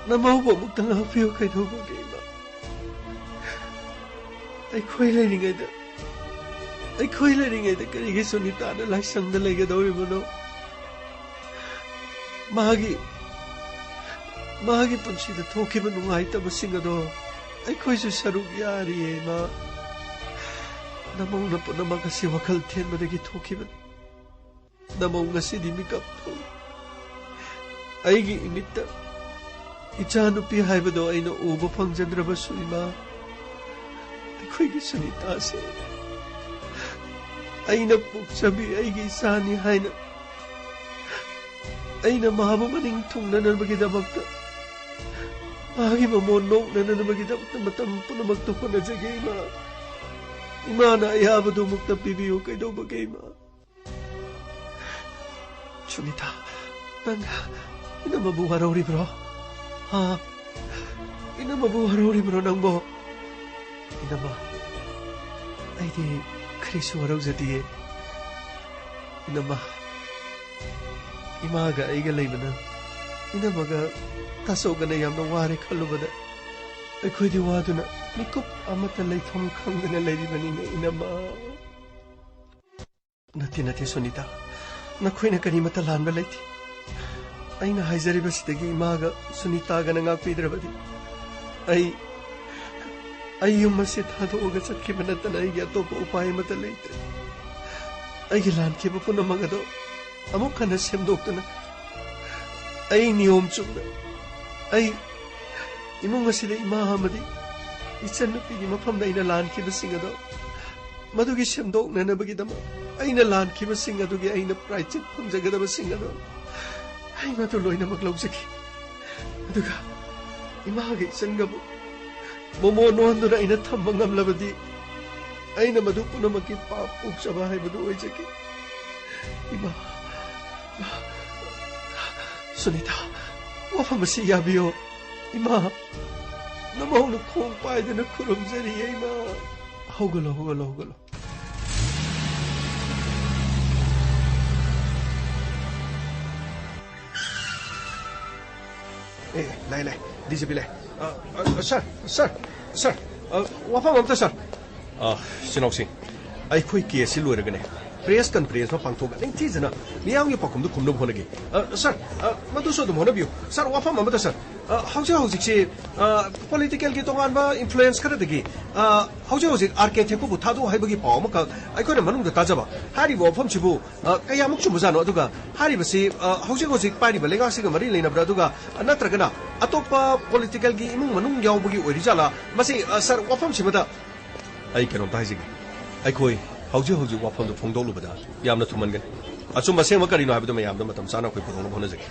namauba muktang hapiyo kaidoba geima akhoi leringayda karigi sunitana laisangda leigadoribano मागी पुंसीदा थोखिबा नुंगाइतबा सिंगदो अखोइसु सरुक यारिये मा नमौना पुनमक असि वखल थेनबदगी थोखिबा नमौ ngasiदी मिकअप थो अइगी इमित्ता इचानुपि हाइबदो अइना उबा फंगजद्रबसु इमा अखोइगी सुनिता से अइना पुक्चबि अइगी इसानी हाइना अइना महाबु मनिंग थुंगननबगिदमक्ता मागी ममो नोकननबगिदमक्ता मतम पुनमक्ता होनजगे इमाना अयाबदो मुक्ता पिबियो कैदोबगे इमा सुनिता नंग इना मबु हरौरी bro ina mabuharori bro nangbo ina ma aidi krisu warau jadiye ina ma imaga aiga leibana ina maga tasogana yamna ware khalubada akhoi di waduna mikup amata leithom khangdana leiribani ne ina ma nati sunita nakhoina kani mata lanba leiti aina haizariba sidagi imaga sunita gana ngakpidrabadi ai yumase thadoga chatkhiba natana ai atopa upay mata leite ai lan khiba punamagado amuk khana semdoktuna ai niyom chumna ai imung asida ima hamadi ichannupi gi mafamda ina lan khiba singado madugi semdokna nabagidama aina lan khiba singadugi aina praichit phungjagadaba singado ai matu loina maklaujaki aduga imaga isangabu momo nondura ina thamma ngamlabadi aina madu punamaki pap ukchaba haibadu oijaki ima sunita wafamasi yabiyo ima namawna khong paidana khurumjari ima hogalo lai DJ Bilay sir wafam amta sir Sinok Singh ai khoi case loiragane press conference में पांथोक निंथीजना मियाम के पाखुम खुमनो होनगे sir मदुसो दम होनबियो sir वाफम अमदा sir हौजे हौजिक से political की तोगानबा influence खरदगी हौजे हौजिक architect को थादो हाइबगी पाव मका आइकोना मनुंग ताजबा हारि वाफम सिबु कयामुक चुमुजानो अदुगा हारि बसी हौजे हौजिक पारि बलेगा सिग मरि लेनब्रा अदुगा नत्रगना अतोपा पॉलिटिकल की इमुंग मनुंग यावबगी ओरिजाला मसी सर वाफम सिबदा आई केनो ताइजिग आइकोई हौजे हौजिक वाफम दो फोंदोलुबदा यामना थुमनगन अचुम सेम करिनो हाबदो मयामदो मतम चाना कोइ फोंदोल होनजगे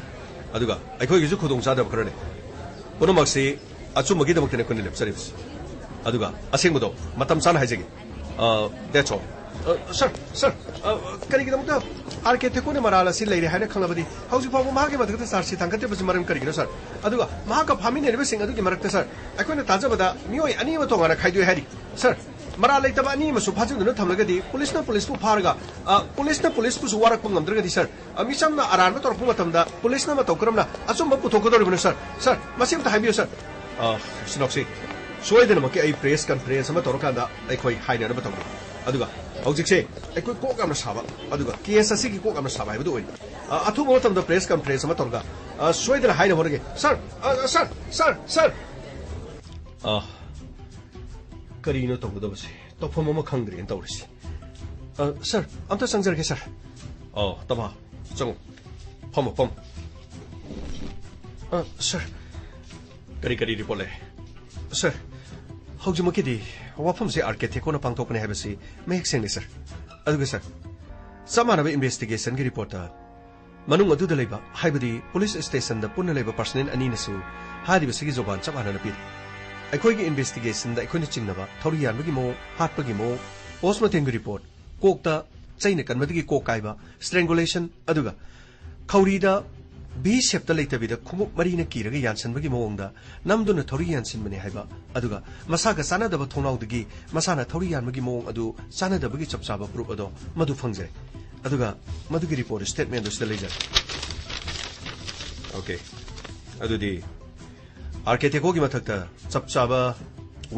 अदुगा आइकोई गिजु खुदोंग चादब खरने पुनमक्सी अचुमगीदमक्तने कोनि लेप्सरिब्स अदुगा असेंगबदो मतम चाना हाइजगे दैट्स ऑल सर सर करिगिदमक्ता आर्किटेक्ट ने मराला सि लेरे हाइना खंगबदी हौजि फाव मागे मदगत सारसि थांगते बस मरम करिगिनो सर अदुगा मागा फामिनेरबे सिंग अदुगी मरक्ता सर आइकोने ताजबदा मियोय अनिम तोंगाना खाइदो हारि सर मरा लेतबा अनि मसु फाजुदुना थमलगदी पुलिसना पुलिसपु फारगा पुलिसना पुलिसपु वारक पंगमद्रगदी सर मिसमना अरानबा तोरपु मतमदा पुलिसना मतोकरमना अचुम्बा पुथोकदोरिबनो सर सर मसिमता हाइबियो सर सिनोक्सी सोयदनमके आई प्रेस कॉन्फ्रेंस अमा तोरकांदा आइखोय हाइनरबा तोंग अदुगा हौजिकसे आइखोय कोक अमना साबा अदुगा केस असिगी कोक अमना साबा हाइबदो ओइ अथुबो मतमदा प्रेस कॉन्फ्रेंस अमा तोरगा सोयदना हाइना होरगे सर सर सर सर करीनो तौगदबसे तौफम अमा खंग्रे तौरसी सर अमता संजरगे सर तबा चंगो फम फम सर करी करी रिपोर्ट ले सर हौजुमकिदी वाफम से आर्किटेक्ट को पांथोकने हाबसी मेक सेंगने सर अदुगे सर समानबा इन्वेस्टिगेशन की रिपोर्ट मनुंग अदुदा लेबा हाइबदी पुलिस स्टेशन दा पुन्ना लेबा पर्सनल अनीनसु हादिबसिगी जोबान चबाना पी अखोई इन्वेस्टिगेशन अखोई चिंगनबा थौरी यानबगी मो हाटपगी मो पोस्टमार्टम की रिपोर्ट कोकता चैन कनबदगी कोक कायबा स्ट्रेंगुलेशन अदुगा खौरीदा बी शेप्ता लेतबिदा खुमुक मरीना कीरगा यानसनबगी मोंगदा नमदुना थौरी यानसिनबने हाइबा अदुगा मसागा चानादबा थोंनाउदगी मसाना थौरी यानबगी मोंग अदु चानादबगी चपचाबा प्रूफ अदो मदु फंगजे अदुगा मदुगी रिपोर्ट स्टेटमेंट दुसदा लेजर ओके अदुदी आर्किटेक्ट की मथक्ता चपचाबा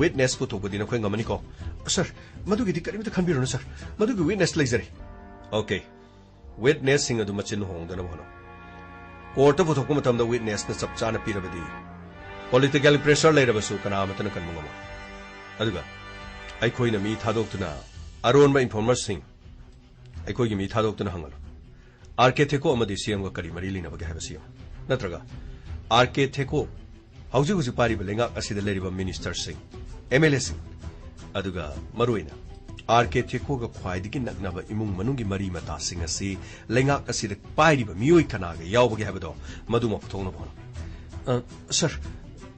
विटनेस पुथोकबदी नखोय ngमनिको सर मदुगिदी करिमता खनबिरोनो सर मदुगी विटनेस लेजरे ओके विटनेस सिंग अदु मचिन होंगदना भनो कोर्ट पुथोकु मतमदा विटनेस न चपचाना पिरबदी पॉलिटिकल प्रेशर लेरबसु कनामतन कनमंगम अदुगा आइखोइना मी थादोक्तुना अरोनबा इन्फॉर्मर सिंग आइखोइगी मी थादोक्तुना हंगलो आर्किटेक्ट अमदी सीएम गा करी मरी लिनबगे हाबसियो नत्रगा आर्किटेक्ट हौजी हौजी पारिबा लेंगाक असिदा लेरिबा मिनिस्टर सिंह एमएलए सिंह अदुगा मरुइना आर्किटेक्ट गा ख्वाइदिगी नकनबा इमुंग मनुंगी मरी मता सिंह असि लेंगाक असिदा पारिबा मियोय कनागा यावबगे हाबदो मदुमा पुथोंगनो बोनो सर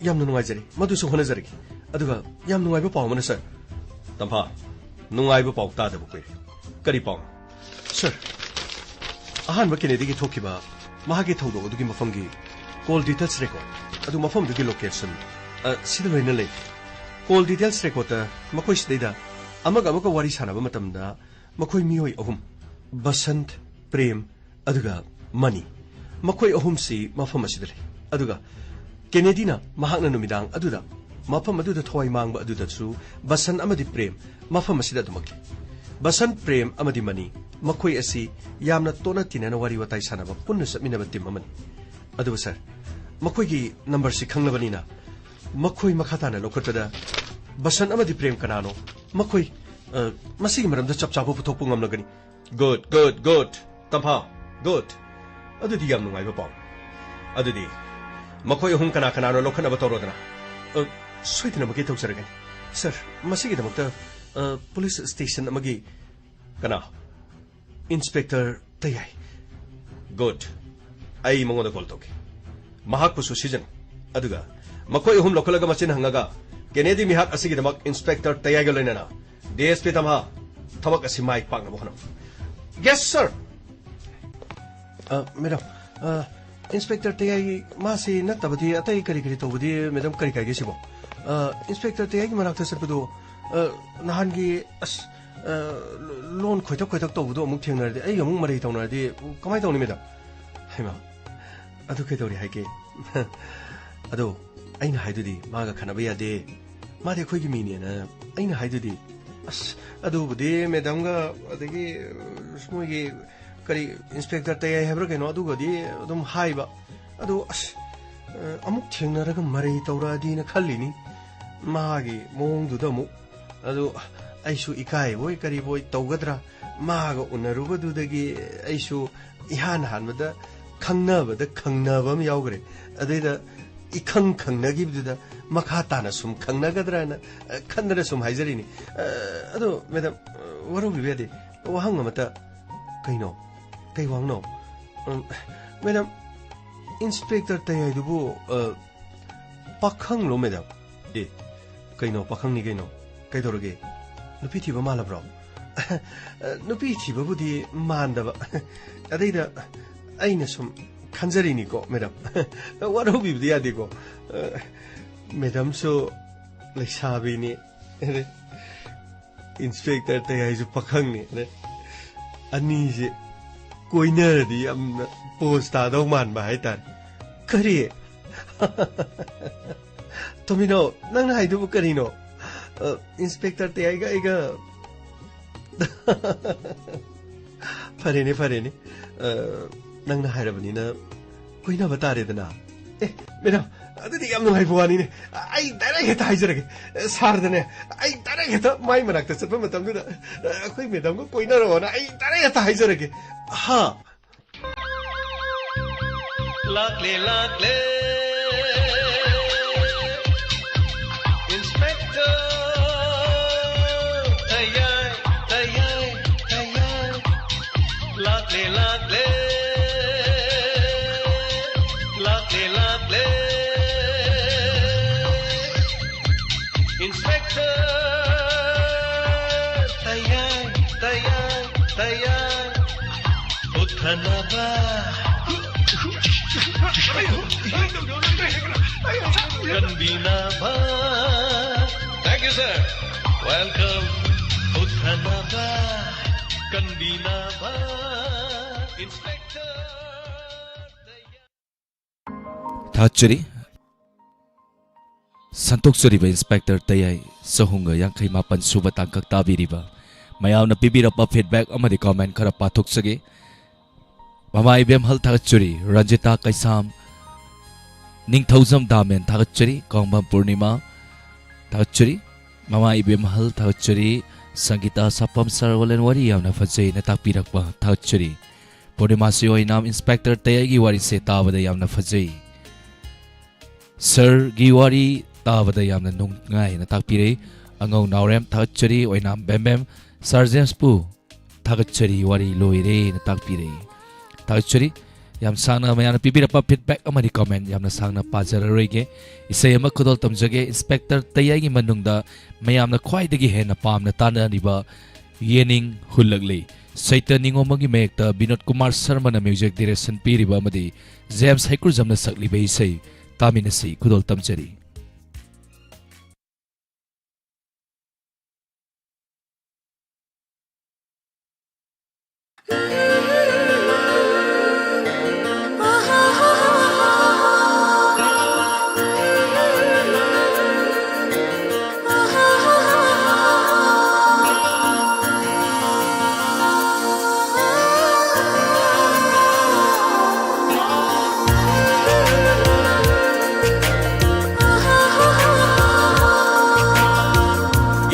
यामनु नुंगाइजरी मदुसु होनजरगी अदुगा याम नुंगाइबा पावमने सर तंफा नुंगाइबा पाव तादबो कोइ करी पाव सर अहानबा केनेदिगी थोकिबा महागे थौदो अदुगी मफंगी कॉल डिटेल्स रेकॉर्ड अदु मफम दुगी लोकेशन सिदा लोइना ले कॉल डिटेल्स रेकॉर्ड मखोइ सिदैदा अमगा वारी सानबा मतमदा मखोइ मियोइ अहुम बसंत प्रेम अदुगा मनी मखोइ अहुम सि मफम असिदा ले अदुगा केनेडीना महाकना नुमिदांग अदुदा मफम अदुदा थोइ मांगबा अदुदासु बसंत अमदि प्रेम मफम असिदा दुमकी बसंत प्रेम अमदि मनी मखोइ असि यामना तोना तिनना वारी वताइ सानबा पुन्ना समिनबा टिम अमन अदुगा सर मखोइगी नंबर से खंगलबनीना मखोइ मखाताना लोखटदा बसन अमदि प्रेम कनानो मखोइ मसिगी मरमदा चपचाबो पुथोकपु ngamnagani गुड गुड गुड तंफा गुड अदुदी याम नुंगाइबा पाव अदुदी मखोइ हुम कना कनानो लोखनबा तोरोदना सोइदना मके तौसरगani सर मसिगी दमक्ता पुलिस स्टेशन अमगी कना इंस्पेक्टर तयाई गुड आई मंगोदा कॉल तोके महाकपुसु सीजन अदुगा मखोइ अहुम लोखलगा मचिन हंगागा केनेडी मिहाक असिगिदमक इंस्पेक्टर तयागा लोइनाना डीएसपी तमा थबक असि माइक पांगना बहनो यस सर मैडम इंस्पेक्टर तयागी मासी नतबदी अतै करी करी तौबदी मैडम करी कागे सिबो इंस्पेक्टर तयागी मनाक्ता सरपदो नहानगी अस लोन खोइतक खोइतक तौबदो अमुक थेंगनारदि आई अमुक मरै तौनारदि कमाय तौनी मैडम हैमा अदु कꯩꯗꯧꯔꯤ ꯍꯥꯏꯒꯦ ꯑꯗꯣ ꯑꯩꯅ ꯍꯥꯏꯗꯨꯗꯤ ꯃꯥꯒ ꯈꯟꯅꯕ ꯌꯥꯗꯦ ꯃꯥꯗꯤ ꯑꯩꯈꯣꯏꯒꯤ ꯃꯤꯅꯦꯅ ꯑꯩꯅ ꯍꯥꯏꯗꯨꯗꯤ अदुबुदे मैडम का अदगी स्मोगी करी इंस्पेक्टर तय हैब्र केनो अदुगदी अदुम हाइबा अदु अमुक थेंगनरग मरै तौरादीना खल्लिनी मागी मोंगदुदा अमुक अदु आइसु इकाय बोय करी बोय तौगद्रा मागा उनरुबदुदगी आइसु इहान हानबदा खंगनबम यावग्रे अदैदा इखंग खंगनगिबदुदा मखा ताना सुम खंगनगद्राना खंदना सुम हाइजरिनी अदु मैडम वरो बिबेदे वहांग मता कइनो कई वांगनो मैडम इंस्पेक्टर तयाइदुबु पाखंग लो मैडम ए कइनो पाखंग नि कइनो कइदोरगे नुपि थिबा मालब्रो नुपि थिबाबुदि मानदबा अदैदा अइना सुम खंजरिनी को मैडम वरो बिबदि यादेको मैडम सो लैसाबिनी इंस्पेक्टर तयाइजु पाखंगनि अनीजे कोइनरदी यमना पोस्ट तादौ मानबा हाइतार करी तोमिनो नंग हाइदुबु करिनो इंस्पेक्टर तयाइगा इगा फरेने नंगना हाइरबनिना कोइना बतारेदना ए मैडम अदुदि याम नुंगाइबो वानिने आई डाइरेक्ट हेता हाइजरगे सारदने आई डाइरेक्ट हेता माइ मनाक्ता चतबा मतमदुदा अखोइ मैडम को कोइना रोना आई डाइरेक्ट हेता हाइजरगे हा लाकले लाकले इंस्पेक्टर तयाय लाकले लाकले इंस्पेक्टर तयार उठनबा कन्बीनाबा थैंक यू सर वेलकम उठनबा कन्बीनाबा इंस्पेक्टर थाचरी संतोक्चरीब इंस्पेक्टर तयाई सहूंगा यांखै मापन सुबा तांकक ताबिरिबा मयावना पिबिरपा फीडबैक अमदि कमेंट खरा पाथोक्सगे ममा इबेम हल थागचरी रंजिता कैसाम निंगथौजम दामेन थागचरी कोंगबम पूर्णिमा थागचरी ममा इबेम हल थागचरी संगीता सपम सरवलन वरी यावना फजै न ताकपिरकपा थागचरी पूर्णिमा सिओय नाम इंस्पेक्टर तयाईगी वारी से ताबदा यावना फजै सर गिवारी ताबदा यामना नुंगाय न ताकपिरे अंगौ नावरेम थागचरी ओइनाम बेमबेम सर्जेंस पु थागचरी वारी लोइरे न ताकपिरे थागचरी याम सांगना मयाना पिबिरपा फीडबैक अमरि कमेंट यामना सांगना पाजररोइगे इसै अमा खुदोल तमजगे इंस्पेक्टर तयाईगी मनुंगदा मयामना ख्वाइदगी हेना पामना तानानिबा येनिंग हुलगले सैत निंगोमगी मेक्ता विनोद कुमार शर्मा ना म्यूजिक डायरेक्शन पीरिबा अमदि जेम्स हाइकुरजमना सकलिबे इसै तामिनसी खुदोल तमजरी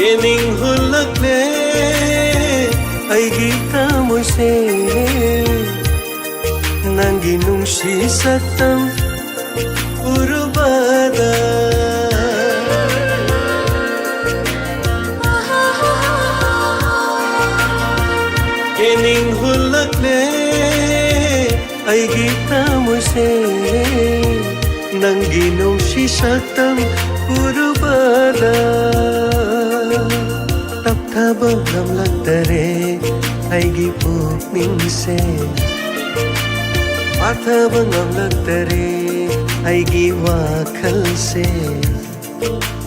Yening hulakle aigi tamoise nangi nungsi satam urubada Yening hulakle aigi tamoise nangi nungsi satam urubada तब गम लगतरे आइगी पुकनिंग से तब गम लगतरे आइगी वाखल से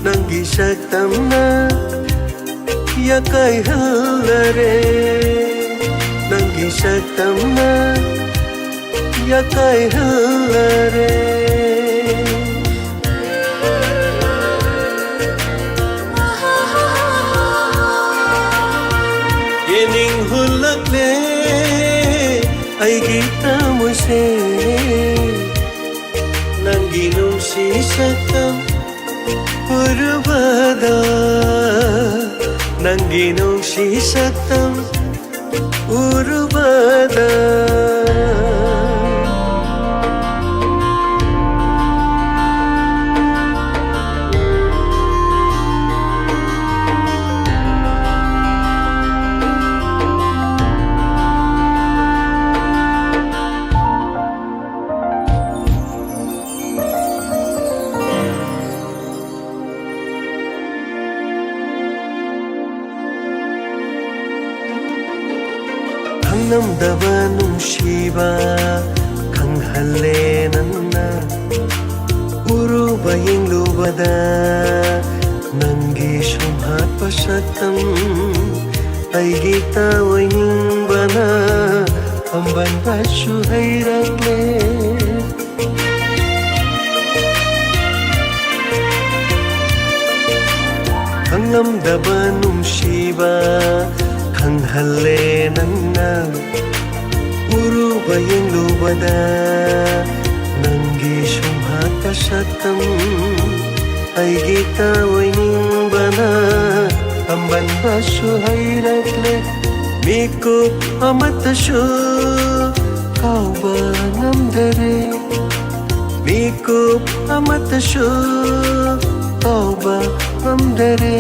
नंगी शक्तमना या कई हल्लरे नंगी शक्तमना या कई हल्लरे urubada nangi nungsi saktam urubada namdaba nungsiba khanghalle nanna uruba yenglubada nangi shumhat pasatam aigi tawaingbana amban basu hairagle khanglamdaba nungsiba khanghalle nanna uruba yenglubada nangi shumhat pasatam aigi tawaingbana amban basu hairagle mikup amatashu kauba namdare mikup amatashu kauba namdare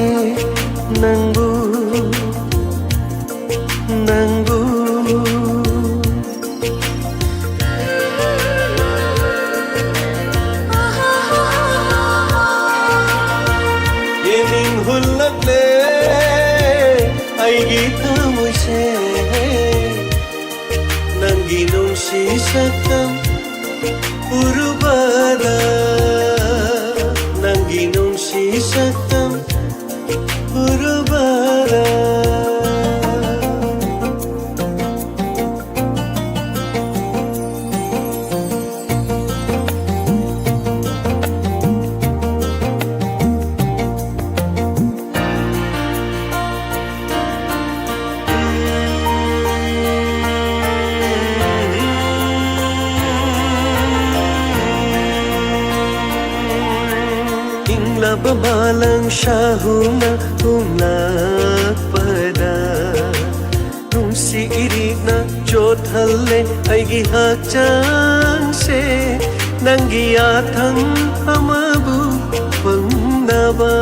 nangu nangu yening hulakle aigi tamuse nangi nungsi saktam urubada nangi nungsi saktam urubada Babalang syahuna umlakpada nung si irina jothalle aigi hakchang se nangiyathang amabu pangnaba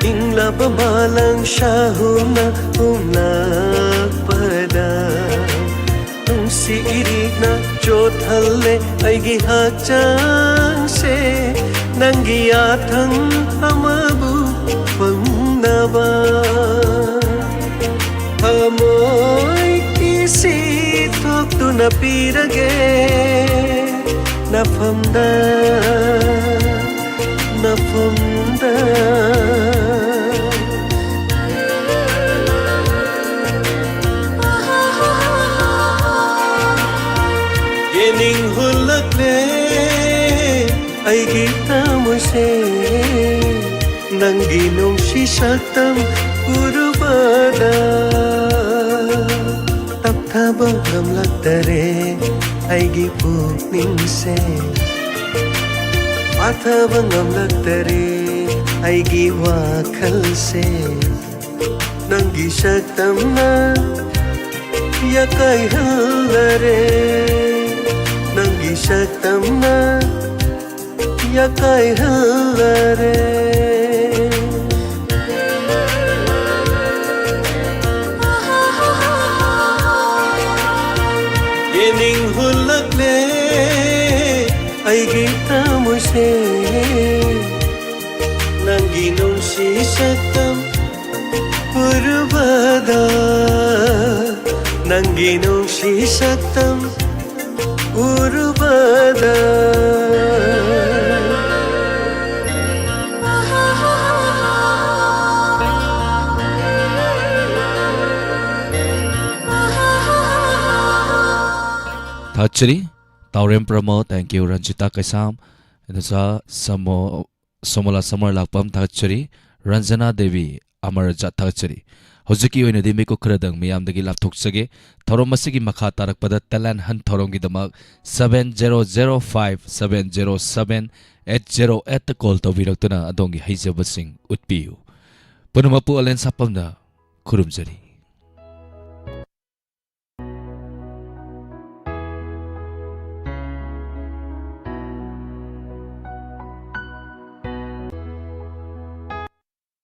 ingla babalang syahuna umlakpada si irina jothalle aigi hakchang se nangiyathang amabu pangnaba amoy kisi thoktuna pirage nafamda nafamda yening hulakle aigi tamuse nangi nungsi saktam urubada tapthaba ngamlaktare aigi pukningse pathaba ngamlaktare aigi wakhalse nangi saktamna yakai hallare nangi saktamna yakai hallare yening hulakle aigi tamuse nangi nungsi saktam urubada nangi nungsi saktam urubada Thachri Taurem Promo, thank you Ranjita Kaisam, and Samola Samar Lakpam Thachri, Ranjana Devi Amarajat Thachri, ꯍꯧꯖꯤꯛꯀꯤ ꯑꯣꯏꯅꯗꯤ ꯃꯤꯀꯨꯞ ꯈꯔꯗꯪ ꯃꯤꯌꯥꯝꯗꯒꯤ ꯂꯥꯞꯊꯣꯛꯆꯒꯦ ꯊꯧꯔꯝ ꯑꯁꯤꯒꯤ ꯃꯈꯥ ꯇꯥꯔꯛꯄꯗ talent ꯍꯟ ꯊꯧꯔꯝꯒꯤꯗꯃꯛ 7005-707-808ꯇ ꯀꯣꯜ ꯇꯧꯕꯤꯔꯛꯇꯨꯅ ꯑꯗꯣꯝꯒꯤ ꯍꯩꯖꯕꯁꯤꯡ ꯎꯠꯄꯤꯌꯨ ꯄꯨꯝꯅꯃꯛꯄꯨ ꯑꯂꯦꯟ ꯁꯥꯄꯝꯅ ꯈꯨꯔꯨꯝꯖꯔꯤ